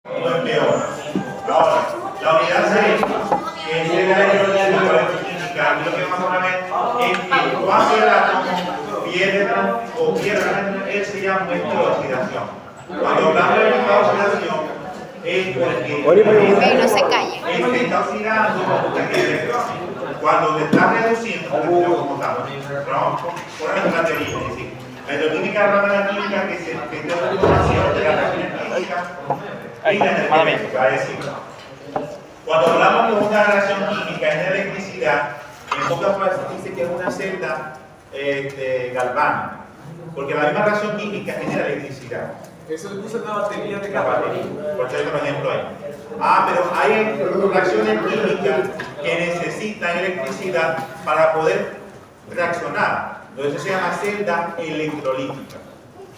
no empeora. Ahora, la unidad 6, que es la electrodinámica, lo que vamos a ver es que cuando el átomo pierde, él se llama un estado de oxidación. Cuando hablamos de estado de oxidación, es porque no se calle. se está oxidando cuando te está reduciendo, como estamos, por ejemplo, la teoría, es decir, la hidroquímica habla de la química que se da la información de la reacción química y la energética. Es decir, cuando hablamos de una reacción química en electricidad, en pocas palabras dice que es una celda galvánica, porque la misma reacción química genera electricidad. Eso le puse una batería de La capa. batería, por ejemplo ahí. Pero hay reacciones químicas que necesitan electricidad para poder reaccionar. Entonces se llama celda electrolítica,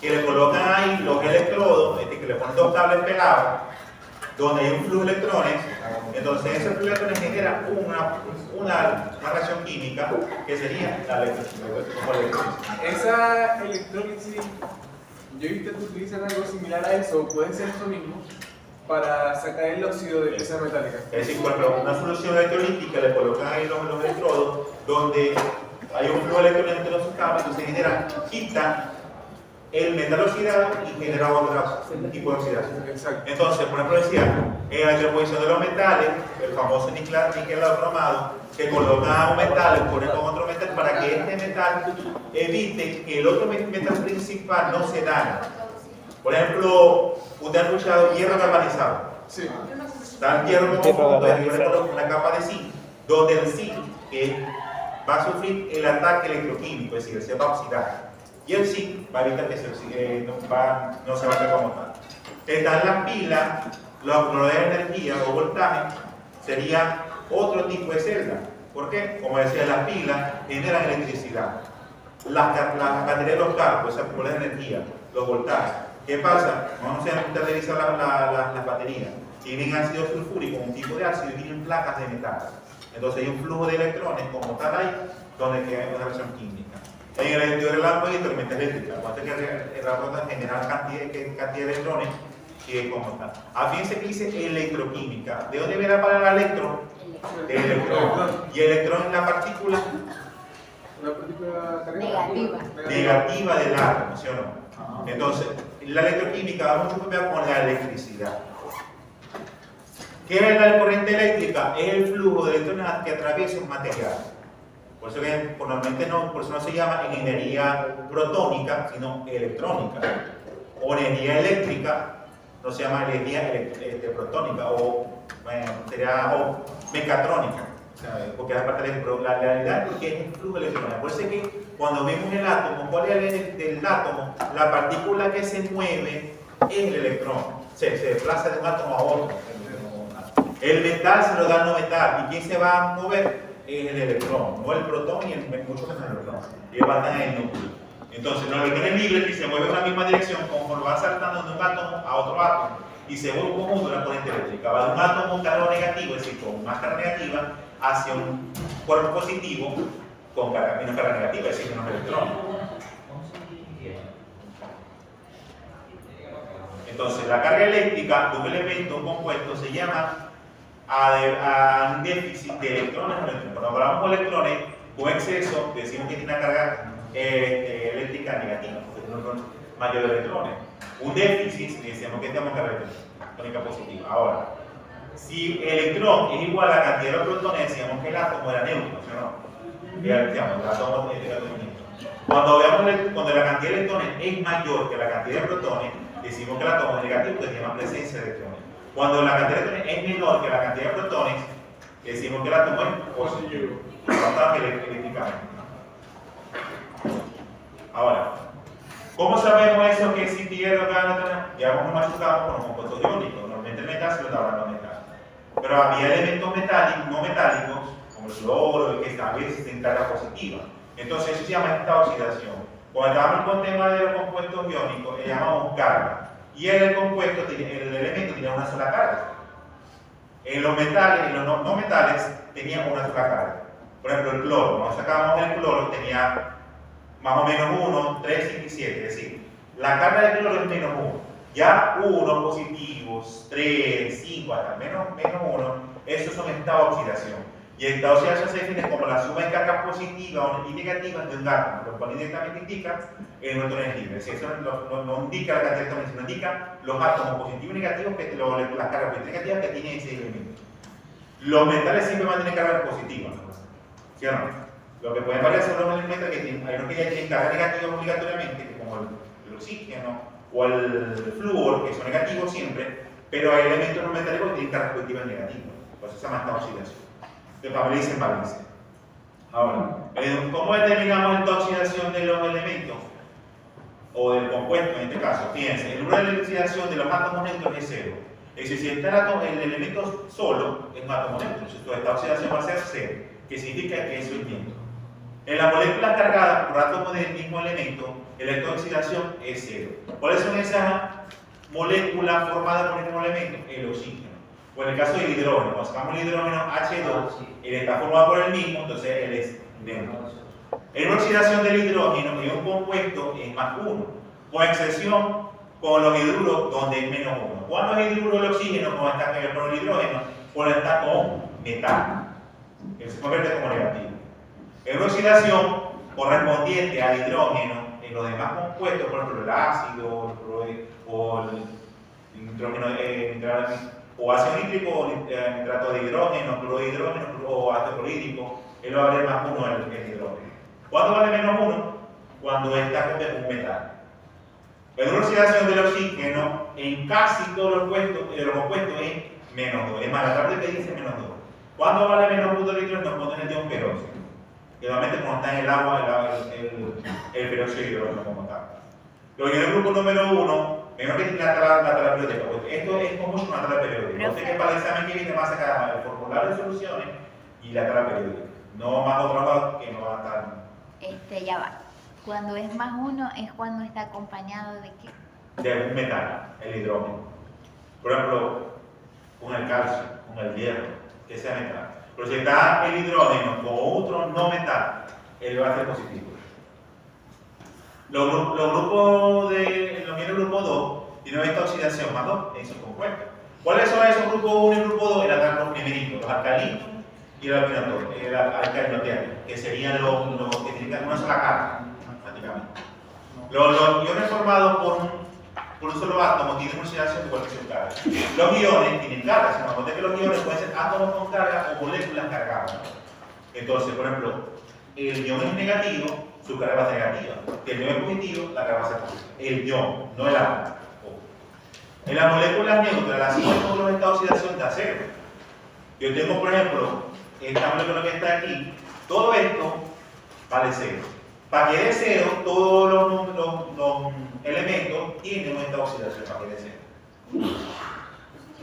que le colocan ahí los electrodos, que le ponen dos cables pegados, donde hay un flujo de electrones. Entonces ese flujo de electrones genera una reacción química que sería la electrólisis. Esa electrólisis, yo he visto que utilizan algo similar a eso, puede ser eso mismo, para sacar el óxido de pieza metálica. Es decir, por ejemplo, una solución electrolítica le colocan ahí los electrodos, donde hay un flujo de electrones entre los cables, entonces quita el metal oxidado y genera otro tipo de oxidación. Exacto. Entonces, por ejemplo, decía, en la descomposición de los metales, el famoso niquelado cromado, que colocan un metal, le ponen con otro metal para que este metal evite que el otro metal principal no se dañe. Por ejemplo, usted ha escuchado hierro galvanizado. Sí. Está el hierro como una capa de zinc, donde el zinc va a sufrir el ataque electroquímico, es decir, se va a oxidar. Y el zinc va a evitar que se oxide, no se va a hacer como tal. Están las pilas, los controladores de energía o voltaje, sería otro tipo de celda. ¿Por qué? Como decía, las pilas generan electricidad. Las baterías de los carros, esas controladores de energía, los voltajes. ¿Qué pasa? Vamos a utilizar las baterías. Tienen ácido sulfúrico, un tipo de ácido, y tienen placas de metal. Entonces hay un flujo de electrones como tal ahí, donde queda una reacción química. En el estudio del átomo y tormenta eléctrica, cuando que el átomo genera cantidad de electrones que como tal. Fíjense que dice electroquímica. ¿De dónde viene la palabra electro? Electrón. Y electrón es la partícula Una partícula Negativa. negativa del átomo, ¿sí o no? Entonces, la electroquímica va mucho que ver con la electricidad. ¿Qué es la corriente eléctrica? Es el flujo de electrones que atraviesa un material. Por eso que normalmente por eso no se llama energía protónica, sino electrónica. O energía eléctrica, no se llama energía protónica, o mecatrónica. Porque es parte de la realidad, porque es el flujo de electrones. Por eso es que cuando vemos el átomo, ¿cuál es el átomo? La partícula que se mueve es el electrón. Se desplaza de un átomo a otro. El metal se lo da al no metal. ¿Y quién se va a mover? Es el electrón, no el protón y mucho menos el electrón. Ellos van en el núcleo. Entonces, los electrones libres que se mueven en la misma dirección, conforme van saltando de un átomo a otro átomo, y se vuelve un conjunto de una corriente eléctrica. Va de un átomo un carga negativo, es decir, con más carga negativa, hacia un cuerpo positivo con menos carga negativa, es decir, menos electrones. Entonces, la carga eléctrica de un elemento, un compuesto, se llama a un déficit de electrones o neutrones. Cuando hablamos de electrones con exceso, decimos que tiene una carga eléctrica negativa, porque tiene un número mayor de electrones. Un déficit, decimos que tenemos carga electrónica positiva. Ahora, si el electrón es igual a la cantidad de protones, decíamos que el átomo era neutro, ¿sí o no? El átomo es neutro. Cuando la cantidad de electrones es mayor que la cantidad de protones, decimos que el átomo es negativo, porque tiene más presencia de electrones. Cuando la cantidad de electrones es menor que la cantidad de protones, decimos que el átomo es positivo, eléctricamente. Ahora, ¿cómo sabemos eso que si hierro ya hemos machucado con los compuestos iónicos? Normalmente el metal se lo daban los metales. Pero había elementos metálicos, no metálicos, como el fluoro, que a veces tienen carga positiva. Entonces eso se llama esta oxidación. Cuando estábamos con el tema de los compuestos iónicos, le llamamos carga. Y el elemento tenía una sola carga. En los metales, en los no metales, tenían una sola carga. Por ejemplo, el cloro, cuando sacábamos el cloro, tenía más o menos 1, 3, 5 y 7. Es decir, la carga de cloro es menos 1. Ya 1 positivos, 3, 5, hasta menos 1, esos son estados de oxidación. Y el estado de oxidación se define como la suma de cargas positivas y negativas de un átomo, lo cual directamente indica el neutrones libres. Es decir, eso no indica la cantidad de electrones, sino indica los átomos positivos y negativos, las cargas positivas y negativas que tiene ese elemento. Los metales siempre van a tener cargas positivas, ¿sí o no? Lo que pueden variar son los elementos que tienen, hay unos que ya tienen carga negativa obligatoriamente, que como el oxígeno o el flúor, que son negativos siempre, pero hay elementos no metálicos que tienen cargas positivas y negativas. Por eso se llama esta oxidación. De balance en balance. Ahora, ¿cómo determinamos esta oxidación de los elementos? O del compuesto en este caso. Fíjense, el número de oxidación de los átomos neutros es 0. Es decir, si está el elemento solo es un átomo neutro, entonces esta oxidación va a ser 0, que significa que eso es neutro. En las moléculas cargadas por átomos del mismo elemento, el electrón de oxidación es 0. ¿Cuáles son esas moléculas formadas por el mismo elemento? El oxígeno. O en el caso del hidrógeno, cuando sacamos el hidrógeno H2, él está formado por el mismo, entonces él es neutro. En una oxidación del hidrógeno, en un compuesto es más 1, con excepción con los hidruros donde es menos 1. ¿Cuándo es hidruro el oxígeno? Cuando está con el hidrógeno, cuando está con metal, que se convierte como negativo. En una oxidación correspondiente al hidrógeno, en los demás compuestos, por ejemplo el ácido, o el nitrógeno, o ácido nítrico, o nitrato de hidrógeno, cloruro de hidrógeno, o ácido clorhídrico, él va a valer más 1 el hidrógeno. ¿Cuándo vale menos 1? Cuando está con un metal. En una oxidación del oxígeno, en casi todos los compuestos es menos 2. Es más, la tabla que dice menos 2. ¿Cuándo vale menos 1 el hidrógeno? Cuando es el ion peróxido. Normalmente cuando está en el agua, el peróxido de hidrógeno como tal. Lo que en el grupo número 1, menos que la tabla periódica. Esto es como una tabla periódica. Entonces, que para el examen que viene va a sacar el formulario de soluciones y la tabla periódica. No más otro lado que no va a estar. Ya va. Cuando es más 1 es cuando está acompañado de qué? De un metal, el hidrógeno. Por ejemplo, con el calcio, con el hierro, que sea metal. Pero si está el hidrógeno con otro no metal, él va a ser positivo. Los grupos del grupo 2 tienen esta oxidación más 2 en sus compuestos. ¿Cuáles son esos grupos 1 y grupo 2? Los primeritos, los alcalinos y el alcalinoterio, que serían los que tienen una sola carga, prácticamente. Los iones formados por un solo átomo tienen una oxidación de cualquier carga. Los iones tienen carga, se nos cuenta que los iones pueden ser átomos con carga o moléculas cargadas. Entonces, por ejemplo, el ion es negativo, su carga va a ser negativa. Si el ion es positivo, la carga va a ser positiva. El ion, no el átomo. En las moléculas neutras, la suma de todos los estados de oxidación da 0. Yo tengo, por ejemplo, esta molécula que está aquí, todo esto vale 0. Para que dé 0, todos los elementos tienen un estado de oxidación para que dé 0.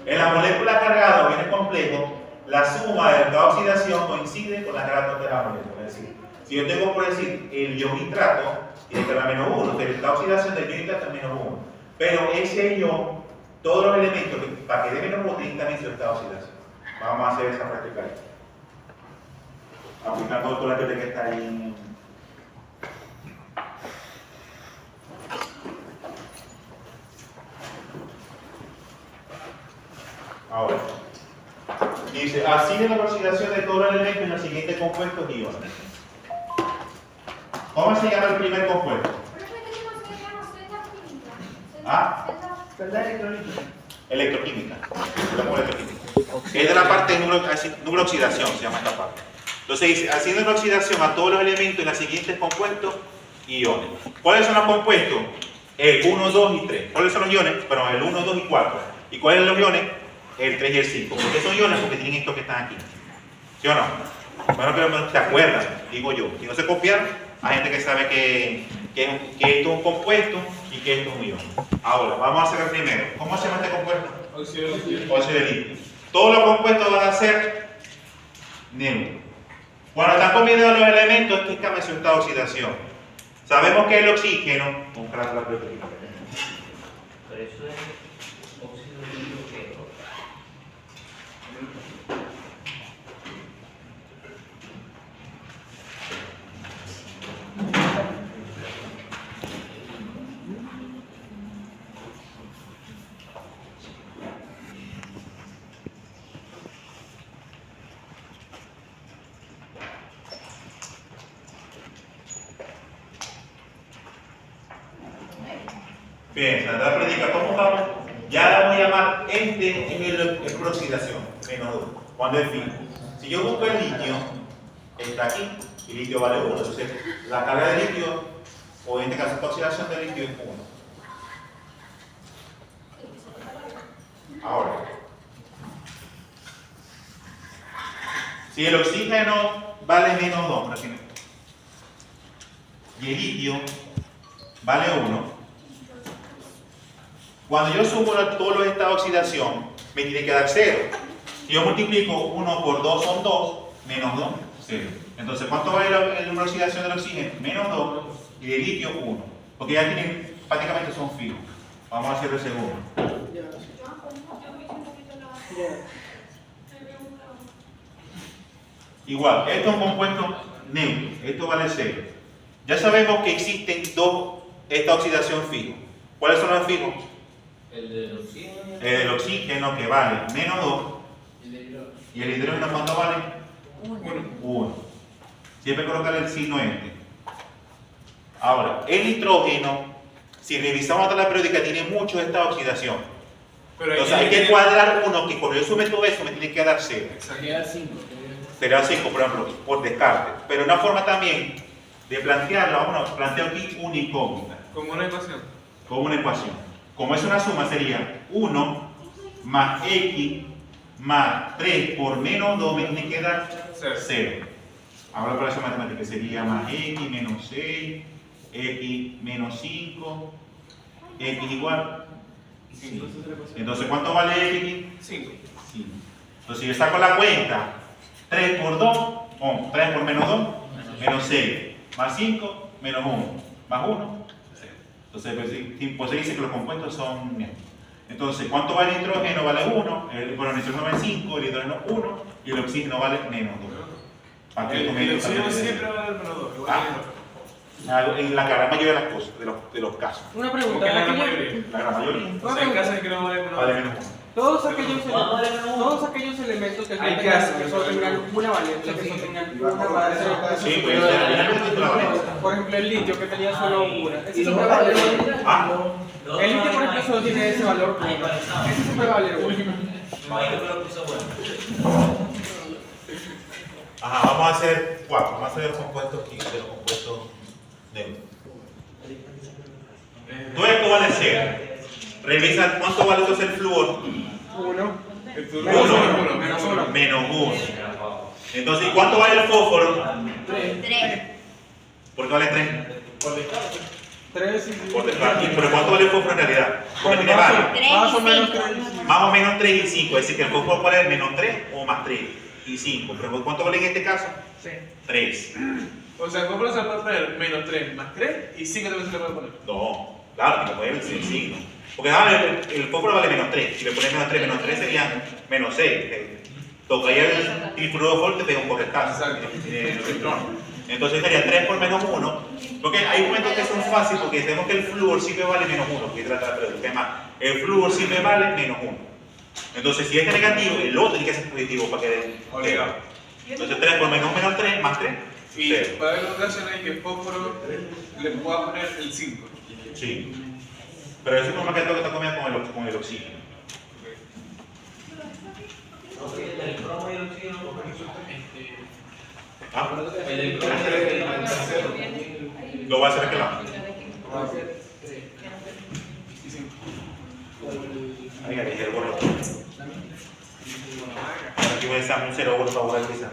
En la molécula cargada o bienes complejos, la suma del estado de oxidación coincide con la carga total de la molécula. Es decir, si yo tengo, por decir, el ion nitrato, tiene carga menos 1, pero el estado de oxidación del ion nitrato es menos 1. Pero ese ion, todos los elementos, para que dé menos 1, tienen también su estado de oxidación. Vamos a hacer esa práctica ahí. Aplicando toda la teoría que está ahí. Ahora, dice, así de la oxidación de todos los elementos en los siguientes compuestos iones. ¿Cómo se llama el primer compuesto? ¿Ah? Electroquímica. Es de la parte de número oxidación, se llama esta parte. Entonces dice, haciendo una oxidación a todos los elementos en los siguientes compuestos iones. ¿Cuáles son los compuestos? El 1, 2 y 3. ¿Cuáles son los iones? Bueno, el 1, 2 y 4. ¿Y cuáles son los iones? El 3 y el 5. ¿Por qué son iones? Porque tienen estos que están aquí. ¿Sí o no? Bueno, pero te acuerdas, digo yo. Si no se copian, hay gente que sabe que esto es un compuesto y que esto es un ion. Ahora, vamos a hacer el primero. ¿Cómo se llama este compuesto? Óxido de litio. Óxido de litio. Todos los compuestos van a ser neutros. Cuando están combinados los elementos, es que cambia su estado de oxidación. Sabemos que el oxígeno, un cráter proteína. Pero eso es óxido de litio que Bien, Sandra predica, ¿cómo vamos? Ya la voy a llamar es por oxidación, menos 2. Cuando es fijo. Si yo busco el litio, está aquí, y el litio vale 1. Entonces, la carga de litio, o en este caso, la oxidación de litio es 1. Ahora, si el oxígeno vale menos 2, por ejemplo, y el litio vale 1, cuando yo sumo todos los estados de oxidación, me tiene que dar 0. Si yo multiplico 1 por 2 son 2, menos 2, 0. Entonces, ¿cuánto vale el número de oxidación del oxígeno? Menos 2 y del litio 1. Porque ya tienen, prácticamente son fijos. Vamos a hacerlo el segundo. Igual, esto es un compuesto neutro, esto vale 0. Ya sabemos que existen dos estados de oxidación fijos. ¿Cuáles son los fijos? El del oxígeno. El del oxígeno que vale menos 2 y el hidrógeno ¿cuánto vale? 1. Siempre colocar el signo este. Ahora, el nitrógeno, si revisamos la tabla periódica, tiene muchos estados de oxidación. Pero Entonces hay que cuadrar uno que cuando yo sume todo eso me tiene que dar 0. Sería 5. Será 5, por ejemplo, por descarte. Pero una forma también de plantearlo, bueno, planteo aquí una incógnita. Como una ecuación. Como una ecuación. Como es una suma, sería 1 más x más 3 por menos 2 me tiene que dar 0. Ahora la operación matemática sería más x menos 6, x menos 5, x igual 5. Entonces, ¿cuánto vale x? 5. 5. Entonces, si yo saco la cuenta, 3 por 2, 3 por menos 2, menos 6, más 5, menos 1, más 1, 0. Entonces, pues se dice que los compuestos son neutros. Entonces, ¿cuánto vale el nitrógeno? Vale 1, el nitrógeno vale 5, el hidrógeno 1 y el oxígeno vale menos 2. El oxígeno siempre vale menos 2. En la gran mayoría de las cosas, de los casos. Una Porque pregunta, la gran aquellos- mayoría. La gran mayoría. O sea, en caso de que no vale menos Vale 2. menos 1. todos aquellos elementos que Hay que hacer. solo tengan una valencia, que solo tengan una valencia. Sí, pues ya la valencia. Por ejemplo, el litio que tenía solo una. Ese siempre va a valer uno. Ah, El litio, por ejemplo, solo tiene ese valor. Ese siempre va a valer uno. ajá, vamos a hacer 4. Vamos a hacer los compuestos químicos, los compuestos neutros. Todo esto vale 0. Revisa cuánto vale entonces el flúor. 1. El flúor Menos vale uno. menos 1. Menos 1. Entonces, ¿y cuánto vale el fósforo? 3. ¿Por qué vale 3? 3 y... Por descarte. ¿Pero cuánto vale el fósforo en realidad? Porque tiene varios. 3 Más o y menos 5. 3. Más o menos 3 y 5. Es decir, que el fósforo puede valer menos 3 o más 3 y 5. ¿Pero cuánto vale en este caso? 3. O sea, ¿cómo se puede poner menos 3 más 3 y 5 también se le puede poner? No, claro, que puede ser el signo. Porque el fósforo vale menos 3. Si le pones menos 3 serían menos 6. Tocaría el fluido fuerte, te pega un corretazo. Entonces sería 3 por menos 1. Porque hay momentos que son fáciles porque tenemos que el flúor siempre vale menos 1. Que trata de tema. El flúor siempre vale menos 1. Entonces si este es negativo, el otro tiene que ser positivo para que Obligado. Entonces 3 por menos 3 más 3. Y 0. va a haber ocasiones en que el fósforo le pueda poner el 5. Sí. Pero eso es como que está comiendo con el oxígeno. El cromo y el oxígeno. ¿Ah? El cromo Lo va a hacer aquel lado. Y 5. Ahí ya dije el borro. Aquí voy a usar un 0 por favor al pisar.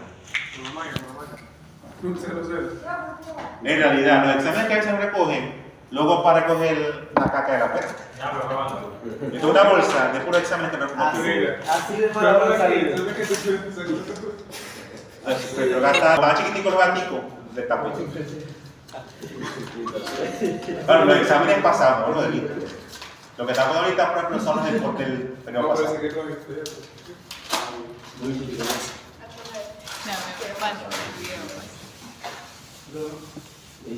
Un 0, 0. En realidad, los exámenes que a veces se recogen, luego para recoger la caca de la perra. Esto es una bolsa de puros exámenes que no recogen. Así de para salir. Pero estaba chiquitico los gaticos de tapo. Bueno, los exámenes pasados, no de vida. Lo que estamos ahorita, por ejemplo, son los del periodo pasado.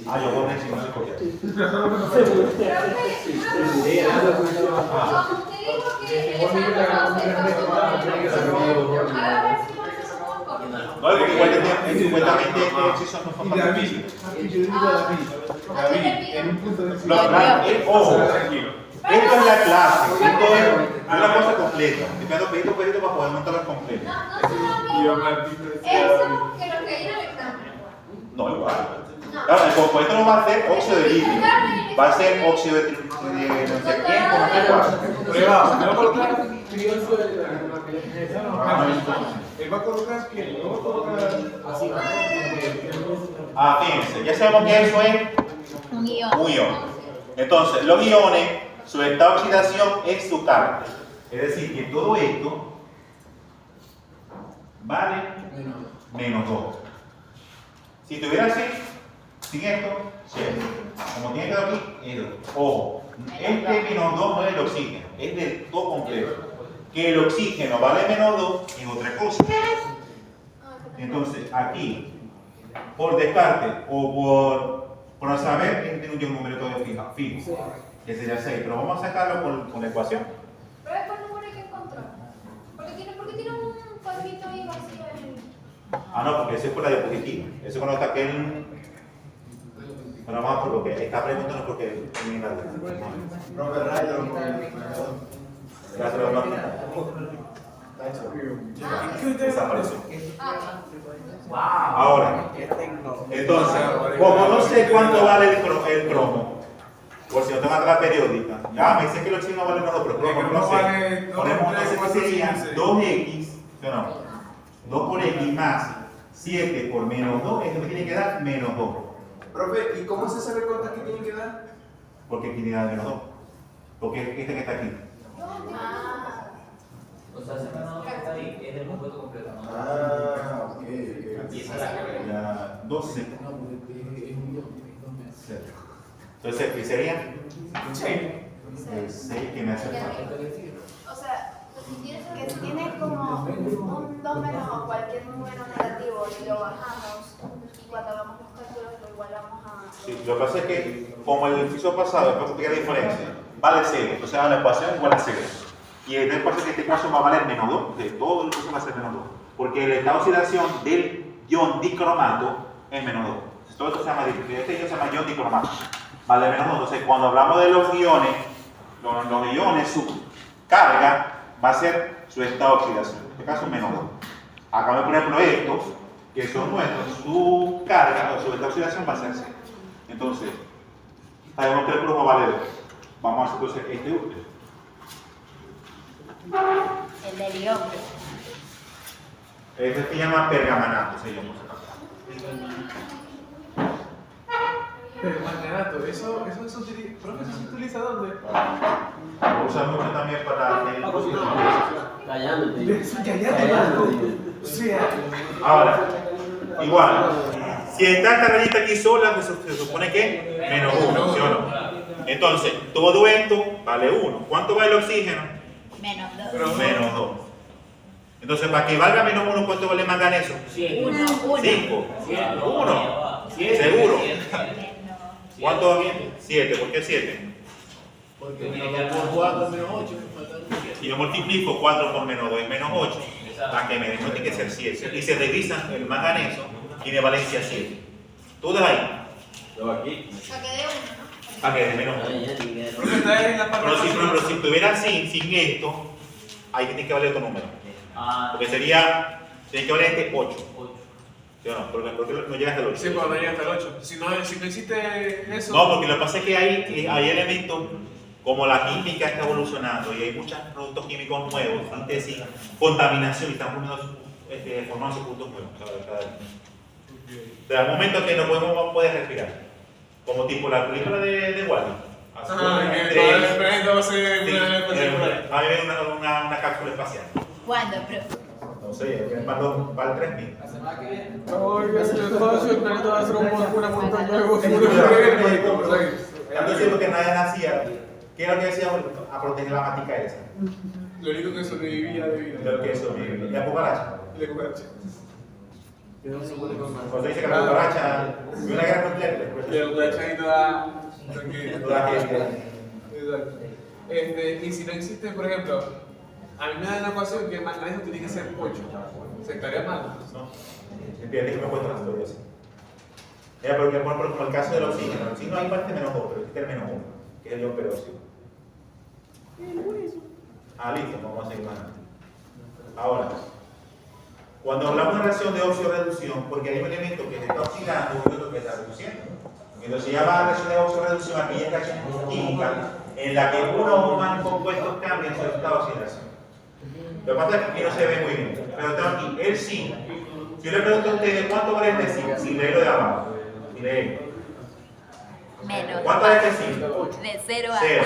Ah, yo borré si no se copia. No, porque supuestamente este ejercicio no fue para física. David, en un punto de Ojo, Esto es la clase, esto es una cosa completa. Estoy pedito para poder montarlas completas. Y yo Martín decía, Eso que lo que hay en el examen. No, igual. Claro, el compuesto no va a ser óxido de litio, va a ser óxido de no sé quién, con no sé cuál. prueba, me va a colocar triunfo de él va a colocar que no va a colocar así. Fíjense, ya sabemos que eso es Un ion. un ion. Entonces, los iones, su estado de oxidación es su carga. Es decir, que todo esto vale menos 2. Si tuviera así, sin esto, 0. Como tiene que dar aquí, es 2. Ojo, este menos 2 no es el oxígeno, es del todo completo. Que el oxígeno vale menos 2 es otra cosa. Entonces, aquí, por descarte o por no saber, tiene un número todavía fijo, que sería 6, pero vamos a sacarlo con la ecuación. Pero es por número que encontró. Porque tiene un cuadrito ahí vacío en el. No, porque ese es por la diapositiva. Eso cuando está aquel. Bueno, vamos por lo que está preguntando porque tiene la desapareció. Ahora, entonces, como no sé cuánto vale el cromo, por si no tengo atrás periódica, ya me dice que el oxígeno vale menos 2, pero cromo no sé. Ponemos entonces que sería 2x, no, 2 por x más 7 por menos 2, esto me tiene que dar menos 2. Profe, ¿y cómo se sabe cuántas que tienen que dar? Porque aquí tiene que dar menos 2. Porque este que está aquí. O sea, ese menos que está ahí es del compuesto completo, ¿no? Ok. Y esa es la que Ya, 12. Entonces, ¿qué sería? 6 que me hace falta. O sea, que si tiene como un 2 menos o cualquier número negativo y lo bajamos, y cuando hagamos los cálculos lo igualamos a. Sí, lo que pasa es que, como el ejercicio pasado, después que la diferencia, vale 0. Entonces, la ecuación igual a 0. Y el pasa que este caso va a valer menos 2, de todo el curso va a ser menos 2. Porque el estado de oxidación del ion dicromato es menos 2. Entonces, todo esto se llama, este ion se llama ion dicromato. Vale menos 2. Entonces, cuando hablamos de los iones, los iones, su carga va a ser su estado de oxidación. En este caso, menos 2. Acá, por ejemplo, estos, que son nuestros, su carga o su estado de oxidación va a ser 0. Entonces, sabemos que el flujo vale 2. Vamos a hacer entonces este último. El del ion. Este se llama pergamanato, se llama. Permanganato, eso se utiliza ¿dónde? Lo usan mucho también para el Callándote. O sea, Ahora, igual, si está esta rayita aquí sola, pues se supone que menos 1, ¿sí o no? Entonces, todo esto vale 1. ¿Cuánto vale el oxígeno? Menos 2. Menos 2. Entonces, para que valga menos 1, ¿cuánto vale el manganeso? 1. 5. 1. ¿Seguro? ¿Cuánto? 7. ¿Por qué 7? Porque tiene que dar 4 menos 8. Si yo multiplico 4 por menos 2 es menos 8, para que me den tiene que ser 7. Y se revisan el manganeso, tiene valencia 7. ¿Todas ahí? Saqué de uno, ¿no? Para que dé menos 1. profe, está en la parte Pero si tuviera sin esto, ahí tiene que valer otro número. Porque sería, tiene que valer este 8. ¿Sí o no? Porque no llega hasta el 8. Sí, cuando llega hasta el 8. Si no existe eso. No, porque lo que pasa es que hay elementos, como la química está evolucionando y hay muchos productos químicos nuevos, síntesis, contaminación y están formando sus puntos nuevos cada día. Pero al momento que no podemos poder respirar, como tipo la película de Wall-E. Esto va a ser una particular. A mí me da una cápsula espacial. ¿Cuándo, profe? No sé, para el 3000. Oiga, el planeta va a ser una montaña de voz. Tanto tiempo que nadie nacía, ¿qué es lo que decíamos? A proteger la matica esa. Lo único que sobrevivía de vida. Lo que sobrevive. ¿La cucaracha? La cucaracha. Cuando dice que la cucaracha vive una guerra nuclear. Y la cucaracha ahí toda tranquila. Toda que- Exacto. Y si no existe, por ejemplo, a mí me da una ecuación que el magnesio tiene que ser 8. Se estaría mal. No, entiende que me cuesta las historias. Mira, porque por ejemplo, como el caso del oxígeno hay parte menos 2, pero existe el menos 1, que es el ion peróxido. Ah, listo, vamos a seguir más adelante. Ahora, cuando hablamos de reacción de óxido-reducción, porque hay un elemento que se está oxidando y otro que está reduciendo. Entonces se llama reacción de óxido-reducción aquella reacción química en la que uno o más compuestos cambian su estado de oxidación. Lo que pasa es que aquí no se ve muy bien, pero tengo aquí el zinc. Si yo le pregunto a ustedes cuánto vale este zinc, sin leerlo de abajo, sin leerlo. Menos. ¿Cuánto vale este zinc? De 0 a... 0.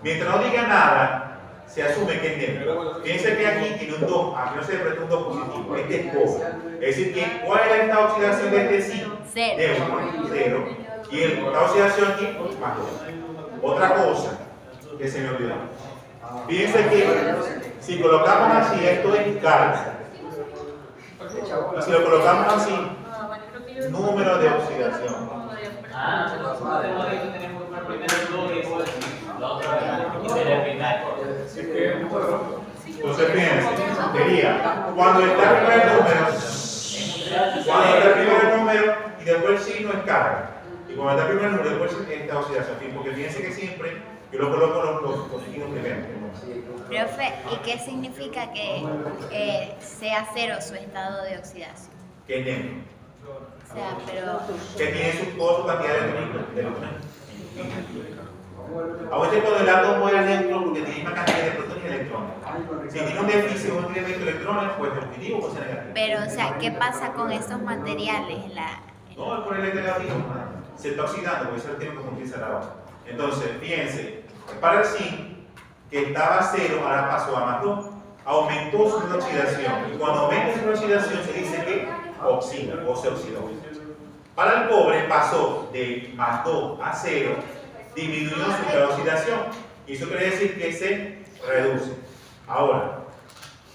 Mientras no diga nada, se asume que es neutro. Fíjense que aquí tiene un 2, aquí no se le presta un 2 positivo, este es cobre. Es decir, que ¿cuál es el estado de oxidación de este zinc? 0. Neutro, 0. Y el estado de oxidación aquí, más 2. Otra cosa que se me olvidó. Fíjense que si colocamos así, esto es carga. Y si lo colocamos así, número de oxidación. Tenemos primero el doble y la otra el primario. Entonces fíjense, sería cuando está el primer número, y después el signo es carga. Y cuando está el primer número, después está oxidación. Porque fíjense que siempre yo lo coloco los signos primero. Profe, ¿y qué significa que sea 0 su estado de oxidación? Que es neutro. O sea, pero... Que tiene toda su cantidad de electrones. A veces cuando el átomo es neutro porque tiene una cantidad de protones y electrones. Si tiene un déficit o un incremento de electrones, pues es positivo o puede ser negativo. Pero, o sea, ¿qué pasa con esos materiales? No, es por el negativo. Se está oxidando, porque eso lo tiene como utilizar ahora. Entonces, fíjense, para el zinc, que estaba a 0, ahora pasó a más 2. Aumentó su oxidación. Y cuando aumenta su oxidación, se dice que oxida o se oxidó. Para el cobre pasó de más 2 a 0, disminuyó su oxidación. Y eso quiere decir que se reduce. Ahora,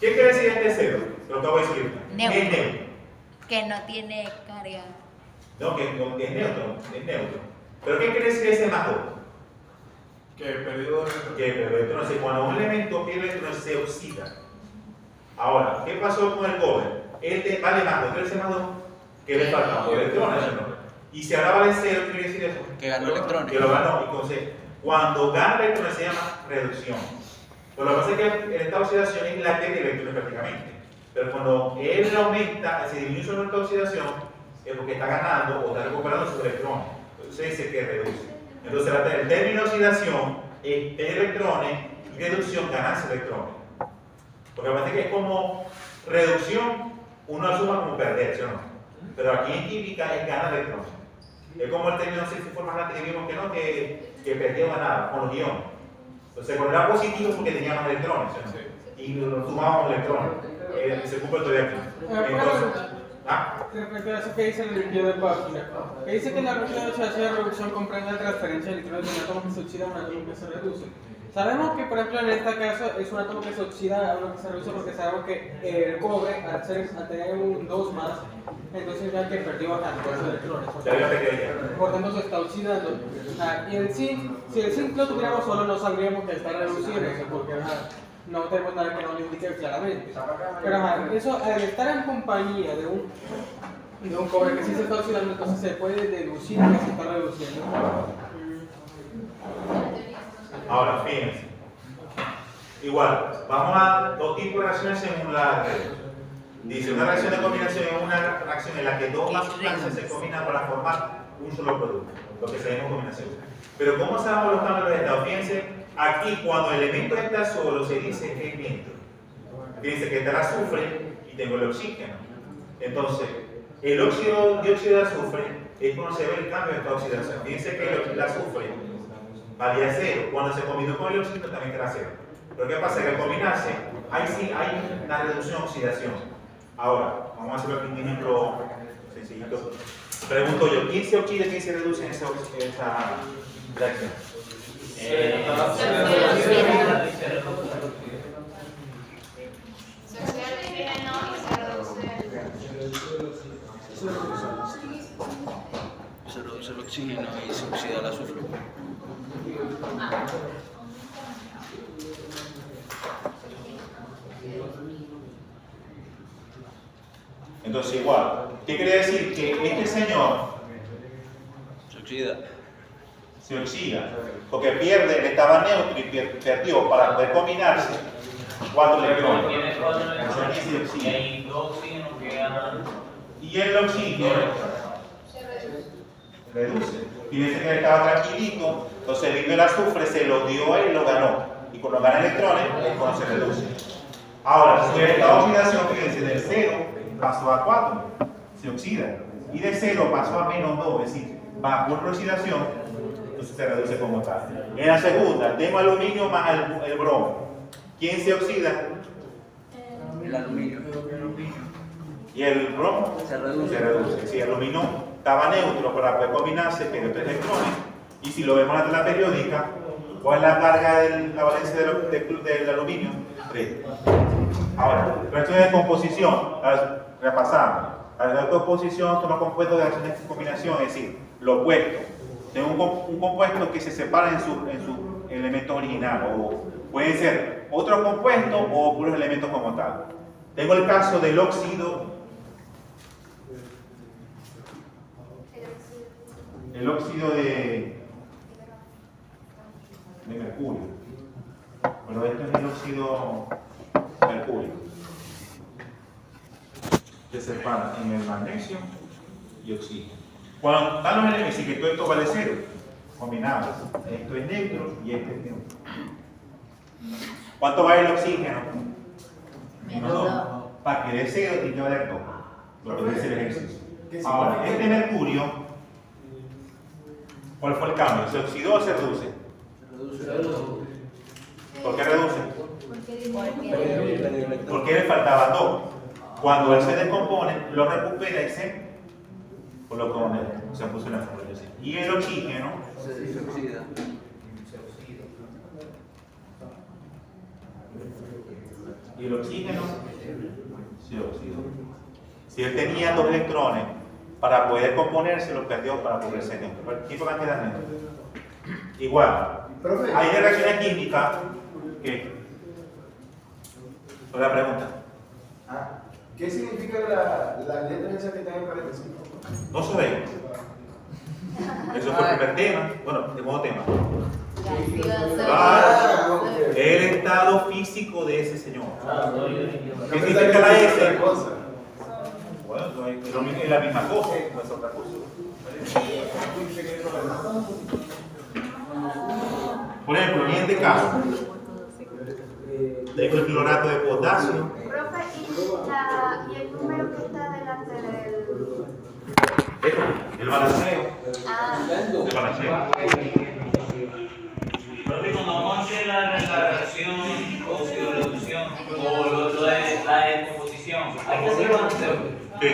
¿qué quiere decir este 0? Lo acabo de decir. Neutro. Es neutro. Que no tiene carga. No, que es neutro. Es neutro. ¿Pero qué quiere decir ese más 2? Que perdió Que perdió electrones. Cuando un elemento pierde electrones, se oxida. Ahora, ¿qué pasó con el cobre? Este vale más 2. ¿Qué es más 2? Que le faltan electrones, ¿no? Y si ahora vale 0, ¿qué quiere decir eso? Que ganó electrones. Que lo ganó. Entonces, cuando gana electrones se llama reducción. Pero lo que pasa es que el estado de oxidación es la pérdida de electrones prácticamente. Pero cuando él aumenta, se disminuye su estado de oxidación, es porque está ganando o está recuperando sus electrones. Entonces se dice que reduce. Entonces, el término de oxidación es electrones y reducción ganancia de electrones. Porque me parece que es como reducción, uno asuma como perder, ¿sí o no? Pero aquí en química es ganar electrones. Es como el término, no sé si fue más antes que vimos que no, que perdió o ganaba con los iones. Entonces, cuando era positivo porque tenía más electrones, ¿sí o no? Y lo sumábamos electrones. Se cumple todavía aquí. Entonces, Respecto a eso que dice el líquido de página, que dice que la reacción de oxidación y reducción comprende la transferencia de electrones de un átomo que se oxida a un átomo que se reduce. Sabemos que, por ejemplo, en este caso es un átomo que se oxida a uno que se reduce porque sabemos que el cobre, al tener un 2 más, entonces ya que perdió bastante esos electrones. Por tanto, se está oxidando. Y el zinc, si el zinc lo tuviéramos solo, no sabríamos que está reduciéndose porque no tenemos nada que nos lo indique claramente. Pero eso, al estar en compañía de un cobre que sí se está oxidando, entonces se puede deducir que se está reduciendo. ahora, fíjense. Igual, vamos a dos tipos de reacciones según la regla. Dice, una reacción de combinación es una reacción en la que dos más sustancias se combinan para formar un solo producto, lo que se llama combinación. Pero ¿cómo sabemos los cambios de estado? Fíjense, aquí cuando el elemento está solo se dice que es neutro. Dice que está el azufre y tengo el oxígeno. Entonces, el dióxido de azufre es cuando se ve el cambio de esta oxidación. Fíjense que el azufre valía 0. Cuando se combinó con el oxígeno también era 0. Pero ¿qué pasa? Que al combinarse, ahí sí hay una reducción oxidación. Ahora, vamos a hacerlo aquí un ejemplo sencillito. Pregunto yo, ¿quién se oxida y quién se reduce en esa reacción? Se oxida el hidrógeno y se Se reduce el oxígeno y se oxida el azufre. Entonces, igual, ¿qué quiere decir? Que este señor Se oxida. se oxida, porque pierde el estado neutro y perdió para poder combinarse 4 electrones. Tiene 4 Entonces aquí se electrones y oxida. hay 2 oxígenos que andan. Y el oxígeno reduce. Fíjense que estaba tranquilito, entonces el hilo del azufre se lo dio a él y lo ganó. Y cuando gana electrones es cuando se reduce. Ahora, su estado de oxidación, fíjense, del 0 pasó a 4, se oxida. Y de 0 pasó a menos 2, es decir, bajó la oxidación, entonces se reduce como tal. En la segunda, tengo aluminio más el bromo. ¿Quién se oxida? El aluminio. Y el bromo Se reduce. se reduce. Si el aluminio estaba neutro para poder combinarse, pierde 3 electrones. Y si lo vemos en la tabla periódica, ¿cuál es la carga de la valencia del aluminio? 3. Ahora, reacciones de composición. Repasamos. Las reacciones de composición son los compuestos de reacciones de combinación, es decir, lo opuesto. Tengo un compuesto que se separa en su elemento original, o pueden ser otros compuestos o puros elementos como tal. Tengo el caso del óxido. El óxido de mercurio. Pero este es el óxido mercurio, que se separa en el magnesio y oxígeno. Cuando están los elementos, que todo esto vale 0, combinados. Esto es neutro y este es neutro. ¿Cuánto vale el oxígeno? Menos 2. Para que dé 0 tiene que valer 2. Lo que dice el ejercicio. Ahora, este mercurio, ¿cuál fue el cambio? ¿Se oxidó o se reduce? ¿Por qué reduce? Porque le faltaban 2. Cuando él se descompone, lo recupera y se colocó en él. Se puso en la fórmula. Y el oxígeno Se oxida. y el oxígeno se oxidó. Si él tenía 2 electrones, para poder componerse, los perdió para poder ser neutro. ¿Qué va a quedar neutro? Igual. Hay reacciones químicas que. ¿Cuál es la pregunta? ¿Qué significa la letra esa que está en paréntesis? No se ve. Eso fue el primer tema. Bueno, segundo tema. Claro. El estado físico de ese señor. ¿Qué significa la S? Bueno, es la misma cosa, no es otra cosa. Por ejemplo, en este caso, tengo el clorato de potasio. Profe, y el número que está delante del... El balanceo. Ah, El balanceo. Pero cuando vamos a hacer la reacción óxido-reducción o la descomposición, hay que hacer balanceo. Sí.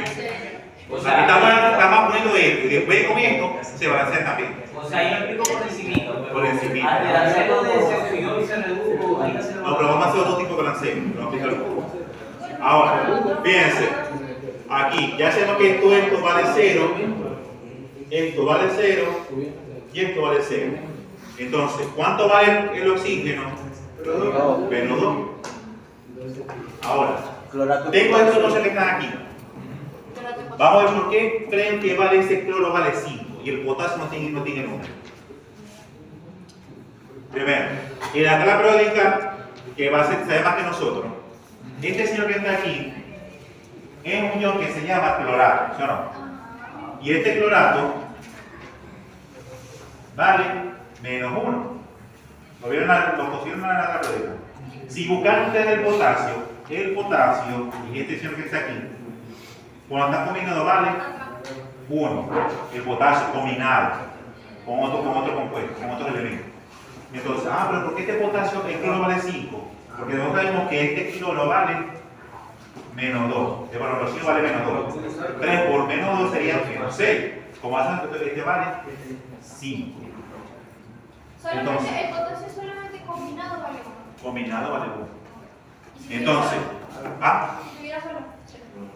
O Aquí estamos poniendo esto y después con esto se balancea también. O sea, yo lo explico por encimita, pero Por encimita. al hacerlo de se oxidó y se redujo, hay que hacerlo. No, pero vamos a hacer otro tipo de balanceo. Vamos a explicarlo. Ahora, fíjense. Aquí, ya sabemos que esto vale 0. Esto vale 0. Y esto vale 0. Entonces, ¿cuánto vale el oxígeno? Menos 2. Ahora, tengo estos dos que están aquí. Vamos a ver por qué creen que vale ese cloro vale 5 y el potasio no tiene número. Primero, en la tabla periódica, que va a ser, sabe más que nosotros, este señor que está aquí es un ion que se llama clorato, ¿sí o no? Y este clorato vale menos 1. Lo pusieron en la tabla periódica. Si buscan ustedes el potasio y este señor que está aquí, cuando está combinado vale 1. El potasio combinado con otro compuesto, con otro elemento. Entonces, pero ¿por qué este potasio, el cloro vale 5? Porque nosotros sabemos que este cloro vale menos 2. De bueno, el vale menos 2. 3 por menos 2 sería menos 6. Como hacen, este vale 5. Entonces, el potasio solamente combinado vale 1. combinado vale 1. Entonces, Si tuviera solo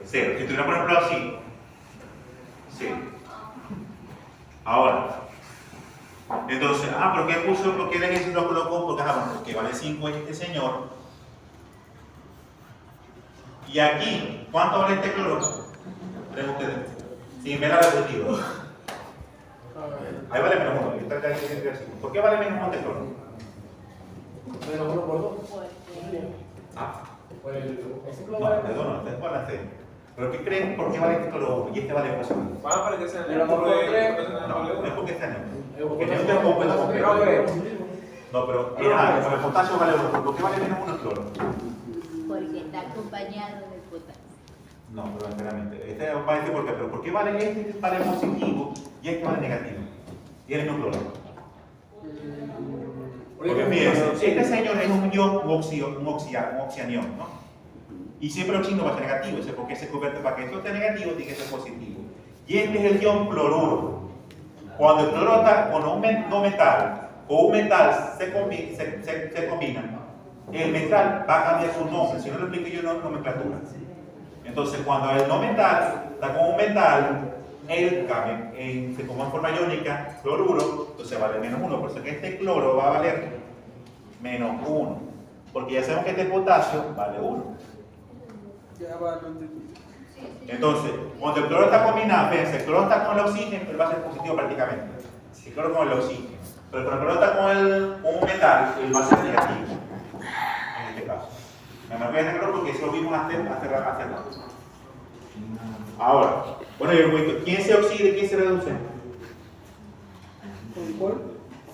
0. Si tuviera por ejemplo así, 0. Ahora, entonces, ¿pero qué puso? ¿Por qué el ejército lo colocó? Porque vale 5 este señor. Y aquí, ¿cuánto vale este cloro? Creen ustedes. Sin ver la repetitiva. Ahí vale menos 1. ¿Por qué vale menos 1 de cloro? Menos 1 por 2. Ah, Pues ese no, cloro vale. perdón, ustedes van a hacer. ¿Pero qué creen? ¿Por qué vale este cloro 1 y este vale positivo? Van para que sea Pero neutro por tres. No es porque está neutro. Porque Porque neutro es compuesto con no creo. No, pero el potasio vale 1. ¿Por qué vale menos 1 el cloro? Porque está acompañado de potasio. No, pero enteramente. Este va a decir por qué. Pero ¿por qué vale este vale positivo y este vale negativo? Y el no cloro. Porque fíjense, este señor es un ion un oxianión, ¿no? Y siempre el oxígeno va a ser negativo, porque se convierte para que esto esté negativo tiene que ser positivo. Y este es el ion cloruro. Cuando el cloro está con un no metal o un metal se combinan, el metal va a cambiar su nombre, si no lo explico yo no nomenclatura. Entonces cuando el no metal está con un metal, él cambia, se forma en forma iónica, cloruro, entonces vale menos 1, por eso que este cloro va a valer menos 1, porque ya sabemos que este potasio vale 1. Ya va, no entendí. Entonces, cuando el cloro está combinado, fíjense, el cloro está con el oxígeno, él va a ser positivo prácticamente. El cloro con el oxígeno. Pero cuando el cloro está con un metal, él va a ser negativo. En este caso. Me marqué de negro porque eso lo vimos hace rato. Ahora, bueno, yo cuento, ¿quién se oxida y quién se reduce? ¿Con cuál?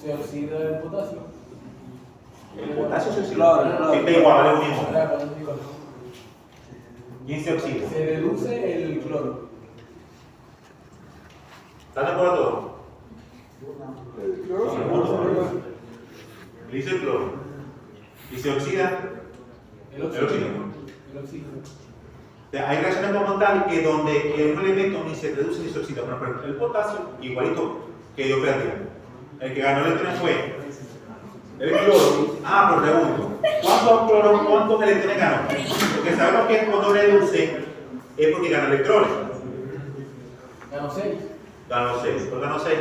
Se oxida el potasio. El potasio se oxida. Claro. Si está igual, vale un mismo. Ahora, cuando digo, ¿Quién se oxida? se reduce el cloro. ¿Están de acuerdo todos? Cloro, Le dice el cloro. ¿Y se oxida? El El oxígeno. El oxígeno. O sea, hay reacciones como tal que donde un elemento ni se reduce ni se oxida. Bueno, pero el potasio, igualito que yo perdí. El que ganó el electrón fue el cloro. Ah, por pregunto. ¿Cuántos electrones ganó? Porque sabemos que cuando reduce es porque gana electrones. Ganó 6. Ganó 6. ¿Por qué ganó 6?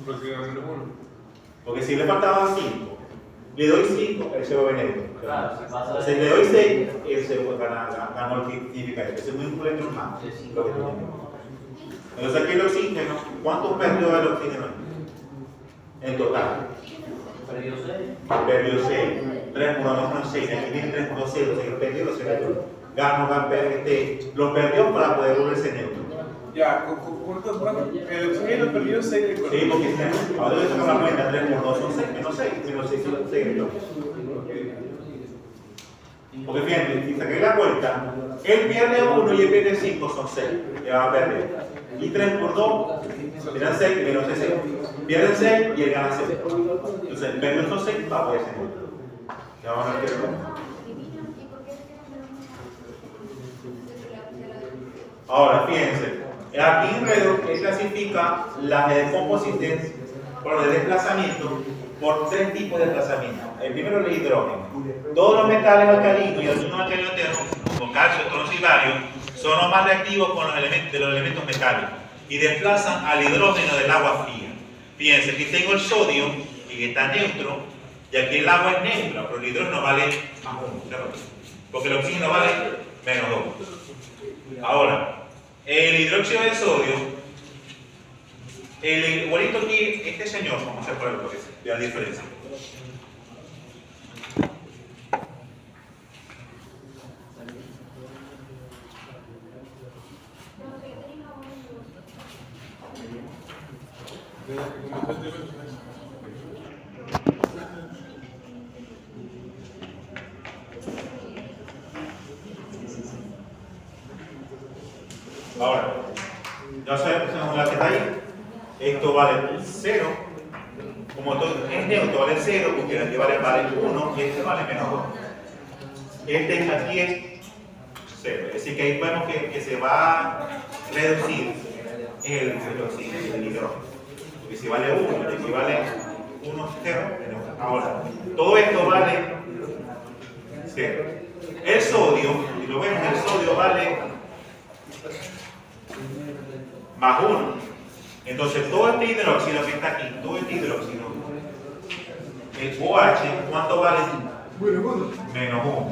Porque ganó menos 1. Porque si le faltaban 5, le doy 5, él se va a venir. Claro, si pasa Si le doy 6, él se ganó el que significa eso. Ese es un electrón más. Lo que tiene. Entonces aquí el oxígeno, ¿cuánto perdió el oxígeno? En total. perdió 6. Perdió 6. 3 por 1 son 6. Aquí viene 3 por 2, 0. O sea que perdió los electrones. Los perdió para poder volverse neutro. Ya, el oxígeno perdió 6 de cloro. Sí, porque ahora yo saco la cuenta, 3 por 2 son 6, menos 6, menos 6 son 6 electrones. Porque fíjate, si saqué la cuenta, él pierde 1 y él pierde 5, son 6, ya va a perder. Y 3 por 2, serán 6, menos 6. Pierde 6 y él gana 6. Entonces, el perdió esos 6 va a poder ser neutro. Ya vamos a ver qué es. Ahora, fíjense, aquí en Redox él clasifica las de descomposición por de desplazamiento por 3 tipos de desplazamiento. El primero es el hidrógeno. Todos los metales alcalinos y algunos alcalinos ternos, como calcio, troncio y bario, son los más reactivos con los elementos metálicos y desplazan al hidrógeno del agua fría. Fíjense, aquí tengo el sodio, que está neutro, y aquí el agua es neutra, pero el hidrógeno vale más 1, porque el oxígeno vale menos 2. Ahora, el hidróxido de sodio, igualito aquí, este señor, vamos a hacer por el porque vean la diferencia. Ahora, ya sabemos, según la que está ahí, esto vale 0, como todo es neutro, vale 0, porque aquí vale 1 y este vale menos 2. Este aquí es 0, es decir que ahí vemos que se va a reducir el oxígeno, el hidrógeno. Porque si vale 1 y aquí vale 1, 0, ahora, todo esto vale 0. El sodio, si lo vemos, el sodio vale más 1. Entonces todo este hidróxido que está aquí, todo este hidróxido, el OH, ¿cuánto vale? Menos 1.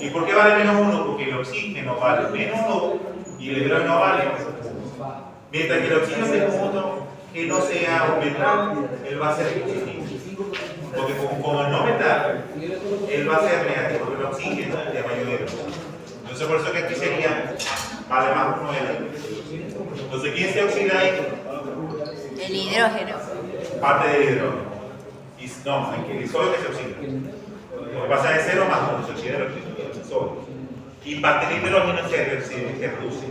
¿Y por qué vale menos 1? Porque el oxígeno vale menos 2 y el hidrógeno vale 1. Mientras que el oxígeno se como otro que no sea un metal, él va a ser positivo. Porque como el no metal, él va a ser negativo, porque el oxígeno de mayor hidrógeno. Entonces por eso que aquí sería vale más 1 de. Entonces, ¿quién se oxida ahí? El hidrógeno. Parte del hidrógeno. Y, no, el sodio que se oxida. Lo que pasa es 0 más 1, se oxida el sodio. Y parte del hidrógeno se reduce.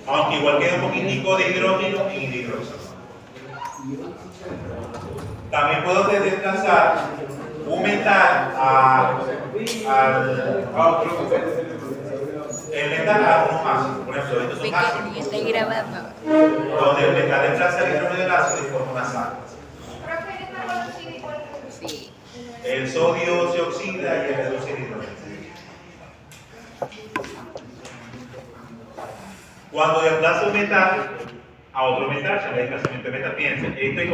Aunque igual queda un poquitico de hidrógeno en el hidrógeno. También puedo desplazar un metal el metal a uno ácido. Por ejemplo, estos son ácidos. Estoy grabando. Donde el metal desplaza el hidrógeno del ácido y forma una sal. Sí. El sodio se oxida y el reduce el hidrógeno. Cuando desplaza un metal a otro metal, se llama desplazamiento de metal. Fíjense, esto es